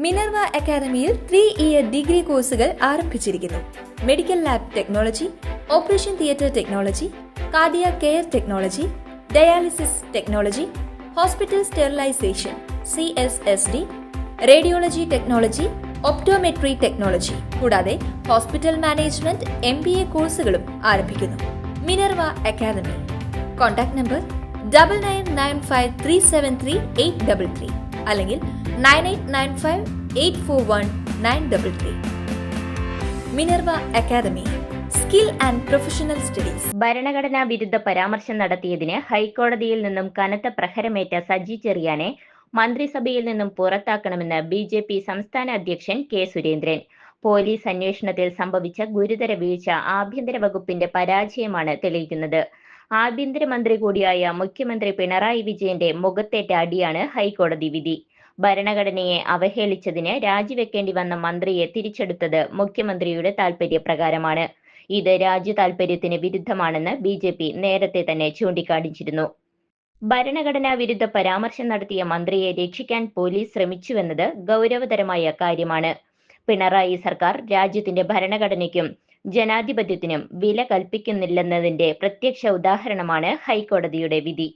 Minerva അക്കാദമിയിൽ 3-ഇയർ degree കോഴ്സുകൾ ആരംഭിച്ചിരിക്കുന്നു. Medical lab technology, operation theatre technology, cardiac care technology, dialysis technology, hospital sterilisation (CSSD), radiology technology, optometry technology കൂടാതെ hospital management MBA കോഴ്സുകളും ആരംഭിക്കുന്നു. Minerva academy. Contact number 9995373833 അല്ലെങ്കിൽ 9895841933. Minerva academy, skill and professional studies. ഭരണഘടനാ വിരുദ്ധ പരാമർശം നടത്തിയതിന് ഹൈക്കോടതിയിൽ നിന്നും കനത്ത പ്രഹരമേറ്റ സജി ചെറിയാനെ മന്ത്രിസഭയിൽ നിന്നും പുറത്താക്കണമെന്ന് BJP സംസ്ഥാന അധ്യക്ഷൻ K. സുരേന്ദ്രൻ. പോലീസ് അന്വേഷണത്തിൽ സംഭവിച്ച ഗുരുതര വീഴ്ച ആഭ്യന്തര വകുപ്പിന്റെ പരാജയമാണ് തെളിയിക്കുന്നത്. ആഭ്യന്തരമന്ത്രി കൂടിയായ മുഖ്യമന്ത്രി പിണറായി വിജയന്റെ മുഖത്തേറ്റ അടിയാണ് ഹൈക്കോടതി വിധി. ഭരണഘടനയെ അവഹേളിച്ചതിന് രാജിവെക്കേണ്ടി വന്ന മന്ത്രിയെ തിരിച്ചെടുത്തത് മുഖ്യമന്ത്രിയുടെ താൽപര്യപ്രകാരമാണ്. ഇത് രാജ്യ താൽപര്യത്തിന് വിരുദ്ധമാണെന്ന് BJP നേരത്തെ തന്നെ ചൂണ്ടിക്കാണിച്ചിരുന്നു. ഭരണഘടനാ വിരുദ്ധ പരാമർശം നടത്തിയ മന്ത്രിയെ രക്ഷിക്കാൻ പോലീസ് ശ്രമിച്ചുവെന്നത് ഗൗരവതരമായ കാര്യമാണ്. പിണറായി സർക്കാർ രാജ്യത്തിന്റെ ഭരണഘടനയ്ക്കും ജനാധിപത്യത്തിനും വില കൽപ്പിക്കുന്നില്ലെന്നതിന്റെ പ്രത്യക്ഷ ഉദാഹരണമാണ് ഹൈക്കോടതിയുടെ വിധി.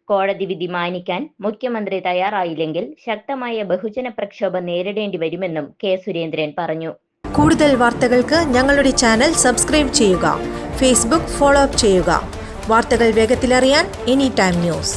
കോടതി വിധി മാനിക്കാൻ മുഖ്യമന്ത്രി തയ്യാറായില്ലെങ്കിൽ ശക്തമായ ബഹുജന പ്രക്ഷോഭം നേരിടേണ്ടി വരുമെന്നും K. സുരേന്ദ്രൻ പറഞ്ഞു. കൂടുതൽ വാർത്തകൾക്ക് ഞങ്ങളുടെ ചാനൽ സബ്സ്ക്രൈബ് ചെയ്യുക. ഫേസ്ബുക്ക് ഫോളോ അപ്പ് ചെയ്യുക. വാർത്തകൾ വേഗത്തിലറിയാൻ Anytime News.